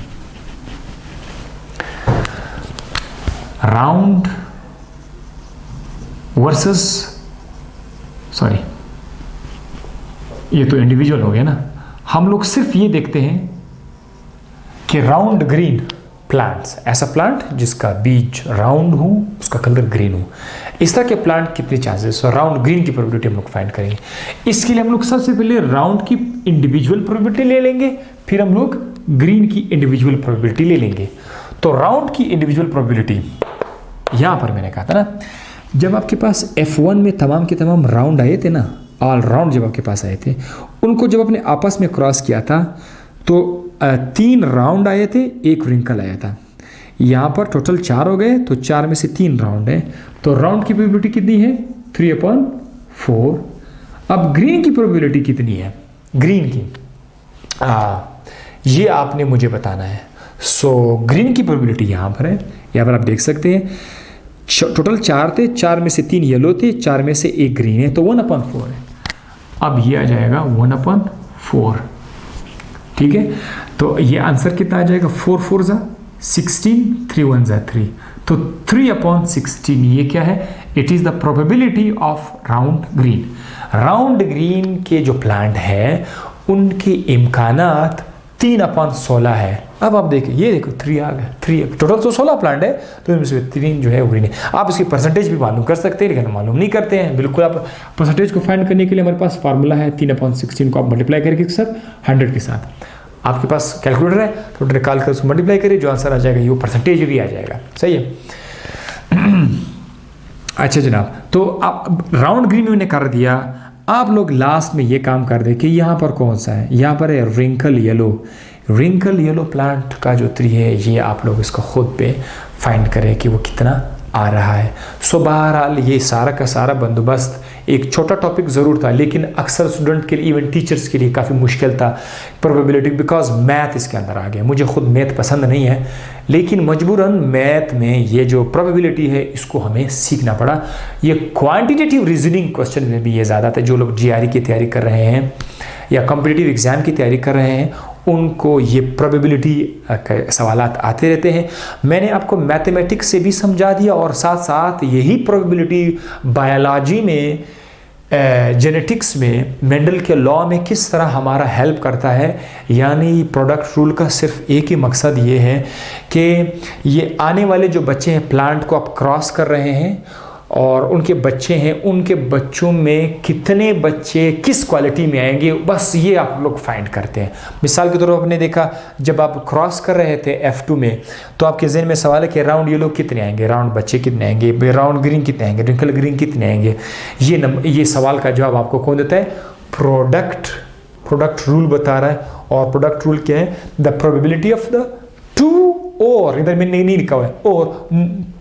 राउंड वर्सेस, सॉरी ये तो इंडिविजुअल हो गया ना। हम लोग सिर्फ ये देखते हैं कि राउंड ग्रीन प्लांट्स, ऐसा प्लांट जिसका बीज राउंड हो, उसका कलर ग्रीन हो, इस तरह के प्लांट कितने चांसेस, और राउंड ग्रीन की प्रोबेबिलिटी हम लोग फाइंड करेंगे। इसके लिए हम लोग सबसे पहले राउंड की इंडिविजुअल प्रोबेबिलिटी ले लेंगे, फिर हम लोग ग्रीन की इंडिविजुअल प्रोबेबिलिटी ले लेंगे। तो राउंड की इंडिविजुअल प्रोबेबिलिटी यहाँ पर मैंने कहा था ना, जब आपके पास F1 में तमाम के तमाम राउंड आए थे ना, ऑल राउंड जब आपके पास आए थे, उनको जब आपने आपस में क्रॉस किया था तो 3 राउंड आए थे, 1 रिंकल आया था। यहाँ पर टोटल 4 हो गए, तो 4 में से 3 राउंड है, तो राउंड की प्रोबेबिलिटी कितनी है, 3/4। अब ग्रीन की प्रोबेबिलिटी कितनी है, ग्रीन की ये आपने मुझे बताना है। सो ग्रीन की प्रोबेबिलिटी यहाँ पर है, यहाँ पर आप देख सकते हैं टोटल 4 थे, 4 में से 3 येलो थे, 4 में से 1 ग्रीन है, तो 1/4 है। अब ये आ जाएगा 1/4, ठीक है। तो ये आंसर कितना आ जाएगा, 4 4 ज़ा 16, 3 1 ज़ा 3, तो 3/16 ये क्या है, it is the probability of round green. Round green के जो प्लांट है उनके इम्कानात 3/16 है। अब आप देखिए, ये देखो 3 आ गया, 3 टोटल तो 16 प्लांट है, तो इनमें से 3 जो है वो ग्रीन है। आप इसकी परसेंटेज भी मालूम कर सकते हैं, लेकिन मालूम नहीं करते हैं। बिल्कुल आप परसेंटेज को फाइंड करने के लिए हमारे पास फार्मूला है, 3/16 को आप मल्टीप्लाई करके साथ 100 के साथ, आपके पास कैलकुलेटर है तो निकाल कर उसको मल्टीप्लाई करिए, जो आंसर आ जाएगा ये परसेंटेज भी आ जाएगा। सही है। अच्छा जनाब, तो आप राउंड ग्रीन मैंने कर दिया। आप लोग लास्ट में ये काम कर दे कि यहाँ पर कौन सा है, यहाँ पर है wrinkle yellow. Wrinkle yellow plant का जो 3 है, ये आप लोग इसको खुद पे फाइंड करें कि वो कितना आ रहा है। सो बहरहाल ये सारा का सारा बंदोबस्त एक छोटा टॉपिक ज़रूर था, लेकिन अक्सर स्टूडेंट के लिए, इवन टीचर्स के लिए काफ़ी मुश्किल था प्रोबेबिलिटी, बिकॉज मैथ इसके अंदर आ गया। मुझे खुद मैथ पसंद नहीं है, लेकिन मजबूरन मैथ में ये जो प्रोबेबिलिटी है इसको हमें सीखना पड़ा। ये क्वांटिटेटिव रीजनिंग क्वेश्चन में भी ये ज़्यादा था। जो लोग GRE की तैयारी कर रहे हैं या कॉम्पिटिटिव एग्ज़ाम की तैयारी कर रहे हैं, उनको ये प्रोबेबिलिटी के सवालात आते रहते हैं। मैंने आपको मैथमेटिक्स से भी समझा दिया, और साथ साथ यही प्रोबेबिलिटी बायोलॉजी में, जेनेटिक्स में, मेंडल के लॉ में किस तरह हमारा हेल्प करता है। यानी प्रोडक्ट रूल का सिर्फ एक ही मकसद ये है कि ये आने वाले जो बच्चे हैं, प्लांट को आप क्रॉस कर रहे हैं और उनके बच्चे हैं, उनके बच्चों में कितने बच्चे किस क्वालिटी में आएंगे, बस ये आप लोग फाइंड करते हैं। मिसाल के तौर पर आपने देखा, जब आप क्रॉस कर रहे थे F2 में, तो आपके जहन में सवाल है कि राउंड येलो कितने आएंगे, राउंड बच्चे कितने आएंगे, राउंड ग्रीन कितने आएंगे, रिंकल ग्रीन कितने आएंगे। ये सवाल का जवाब आपको कौन देता है, प्रोडक्ट रूल बता रहा है। और प्रोडक्ट रूल क्या है, द प्रोबेबिलिटी ऑफ द 2 और, इधर में नहीं लिखा हुआ है, और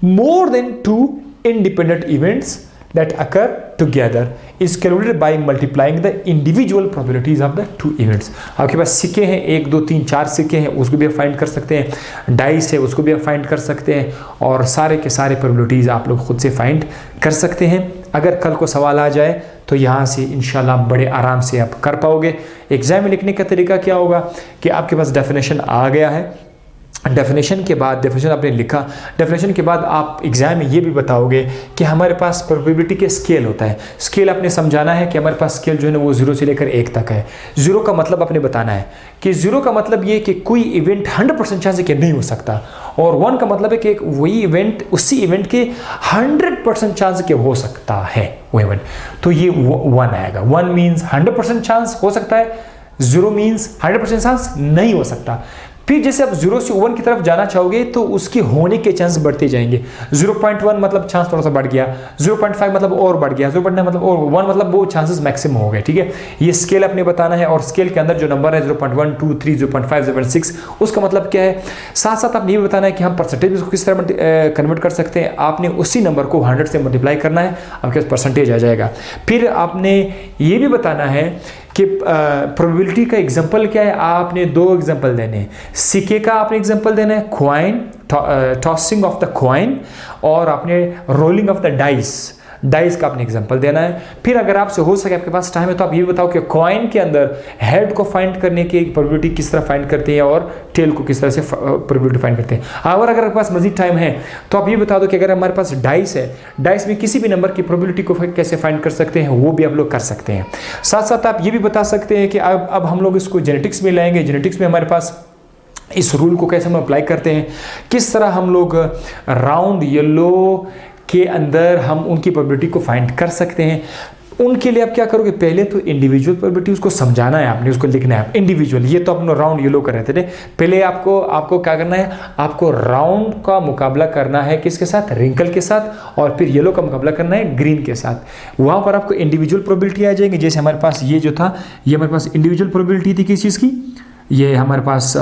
more than 2 independent events that occur together is calculated by multiplying the individual probabilities of the 2 events। आपके पास सिक्के हैं, 1 2 3 4 सिक्के हैं, उसको भी आप फाइंड कर सकते हैं। डाइस है, उसको भी आप फाइंड कर सकते हैं, और सारे के सारे प्रोबेबिलिटीज़ आप लोग खुद से फाइंड कर सकते हैं। अगर कल को सवाल आ जाए तो यहाँ से इंशाल्लाह बड़े आराम से आप कर पाओगे। एग्जाम में लिखने का तरीका क्या होगा कि आपके पास डेफिनेशन आ गया है, डेफिनेशन के बाद, डेफिनेशन आपने लिखा, डेफिनेशन के बाद आप एग्जाम में ये भी बताओगे कि हमारे पास प्रोबेबिलिटी के स्केल होता है। स्केल आपने समझाना है कि हमारे पास स्केल जो है ना वो 0 से लेकर 1 तक है। 0 का मतलब आपने बताना है कि 0 का मतलब ये कि कोई इवेंट 100% चांस है कि नहीं हो सकता, और 1 का मतलब है कि वही इवेंट, उसी इवेंट के 100% चांस के हो सकता है वो इवेंट। तो ये 1 आएगा। 1 मीन्स 100% चांस हो सकता है, 0 मीन्स 100% चांस नहीं हो सकता। फिर जैसे आप 0 से 1 की तरफ जाना चाहोगे तो उसके होने के चांस बढ़ते जाएंगे। 0.1 मतलब चांस थोड़ा सा बढ़ गया, 0.5 मतलब और बढ़ गया, 0.9 मतलब और, 1 मतलब वो चांसेस मैक्सिमम हो गए। ठीक है, ये स्केल आपने बताना है, और स्केल के अंदर जो नंबर है 0.1, 2, 3, 0.5, 0.6, उसका मतलब क्या है। साथ साथ आपने ये भी बताना है कि हम परसेंटेज को किस तरह कन्वर्ट कर सकते हैं। आपने उसी नंबर को 100 से मल्टीप्लाई करना है, आपके पास परसेंटेज आ जाएगा। फिर आपने ये भी बताना है कि प्रोबेबिलिटी का एग्जांपल क्या है। आपने 2 एग्जांपल देने हैं। सिक्के का आपने एग्जांपल देना है, coin, tossing of the coin, और आपने रोलिंग ऑफ द डाइस का आपने एग्जांपल देना है। फिर अगर आपसे हो सके, आपके पास टाइम है, तो आप ये बताओ कि कॉइन के अंदर हेड को फाइंड करने की प्रोबेबिलिटी किस तरह फाइंड करते हैं और टेल को किस तरह से प्रोबेबिलिटी फाइंड करते हैं। और अगर आपके पास मजीद टाइम है तो आप ये बता दो कि अगर हमारे पास डाइस है, डाइस में किसी भी नंबर की प्रोबेबिलिटी को कैसे फाइंड कर सकते हैं, वो भी आप लोग कर सकते हैं। साथ साथ आप ये भी बता सकते हैं कि अब हम लोग इसको जेनेटिक्स में लाएंगे। जेनेटिक्स में हमारे पास इस रूल को कैसे हम अप्लाई करते हैं, किस तरह हम लोग राउंड येलो के अंदर हम उनकी प्रोबेबिलिटी को फाइंड कर सकते हैं। उनके लिए आप क्या करोगे, पहले तो इंडिविजुअल प्रोबेबिलिटी उसको समझाना है, आपने उसको लिखना है इंडिविजुअल। ये तो अपना राउंड येलो कर रहे थे, पहले आपको क्या करना है, आपको राउंड का मुकाबला करना है किसके साथ, रिंकल के साथ, और फिर येलो का मुकाबला करना है ग्रीन के साथ। वहाँ पर आपको इंडिविजुअल प्रोबेबिलिटी आ जाएंगे। जैसे हमारे पास ये जो था, ये हमारे पास इंडिविजुअल प्रोबेबिलिटी थी किस चीज़ की, ये हमारे पास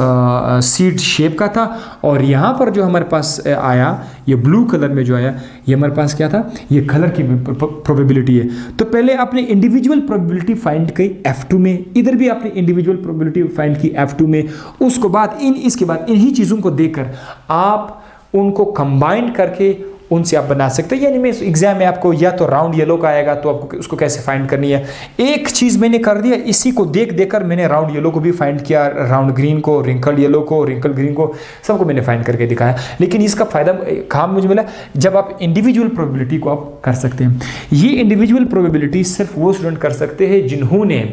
सीड शेप का था। और यहाँ पर जो हमारे पास आया, ये ब्लू कलर में जो आया, ये हमारे पास क्या था, ये कलर की प्रोबेबिलिटी है। तो पहले आपने इंडिविजुअल प्रोबेबिलिटी फाइंड की F2 में, इधर भी आपने इंडिविजुअल प्रोबेबिलिटी फाइंड की F2 में। उसके बाद इसके बाद इन्हीं चीज़ों को देखकर आप उनको कंबाइन करके उनसे आप बना सकते हैं। यानी मैं एग्जाम में आपको या तो राउंड येलो का आएगा तो आपको उसको कैसे फाइंड करनी है। एक चीज़ मैंने कर दिया, इसी को देख कर मैंने राउंड येलो को भी फाइंड किया, राउंड ग्रीन को, रिंकल येलो को, रिंकल ग्रीन को, सबको मैंने फाइंड करके दिखाया। लेकिन इसका फ़ायदा काम मुझे मिला जब आप इंडिविजुअल प्रोबेबिलिटी को आप कर सकते हैं। ये इंडिविजुअल प्रोबेबिलिटी सिर्फ वो स्टूडेंट कर सकते हैं जिन्होंने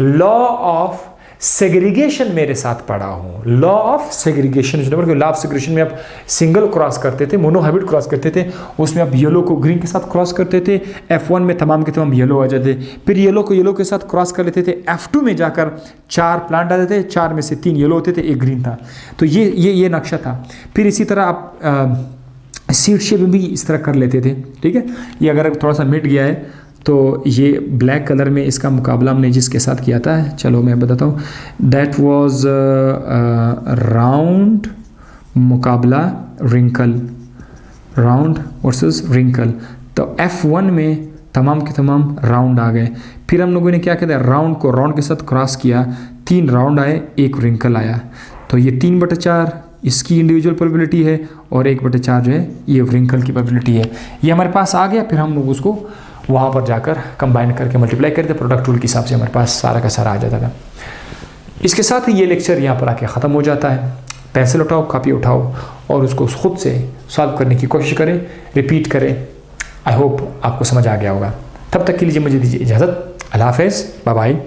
लॉ ऑफ सेग्रीगेशन मेरे साथ पढ़ा हो। Law of segregation, law of segregation में आप सिंगल क्रॉस करते थे, मोनोहाइब्रिड क्रॉस करते थे, उसमें आप येलो को ग्रीन के साथ क्रॉस करते थे। F1 में तमाम के तमाम येलो आ जाते, फिर येलो को येलो के साथ क्रॉस कर लेते थे। F2 में जाकर 4 प्लांट आते थे, 4 में से 3 येलो होते थे, 1 ग्रीन था। तो ये नक्शा था। फिर इसी तरह आप सीड शेप में भी इस तरह कर लेते थे। ठीक है, ये अगर थोड़ा सा मिट गया है तो ये ब्लैक कलर में इसका मुकाबला हमने जिसके साथ किया था, चलो मैं बताता हूँ, दैट वाज राउंड मुकाबला रिंकल, राउंड वर्सेस रिंकल। तो F1 में तमाम के तमाम राउंड आ गए। फिर हम लोगों ने क्या किया, राउंड को राउंड के साथ क्रॉस किया, 3 राउंड आए, 1 रिंकल आया। तो ये 3/4 इसकी इंडिविजुअल प्रोबेबिलिटी है, और 1/4 जो है ये रिंकल की प्रोबेबिलिटी है। ये हमारे पास आ गया। फिर हम लोग उसको वहाँ पर जाकर कंबाइन करके मल्टीप्लाई करते, प्रोडक्ट रूल के हिसाब से हमारे पास सारा का सारा आ जाता था। इसके साथ ही ये लेक्चर यहाँ पर आके ख़त्म हो जाता है। पेंसिल उठाओ, कापी उठाओ और उसको खुद से सॉल्व करने की कोशिश करें, रिपीट करें। आई होप आपको समझ आ गया होगा। तब तक के लिए मुझे दीजिए इजाज़त। अल्लाह हाफ़िज़, बाय बाय।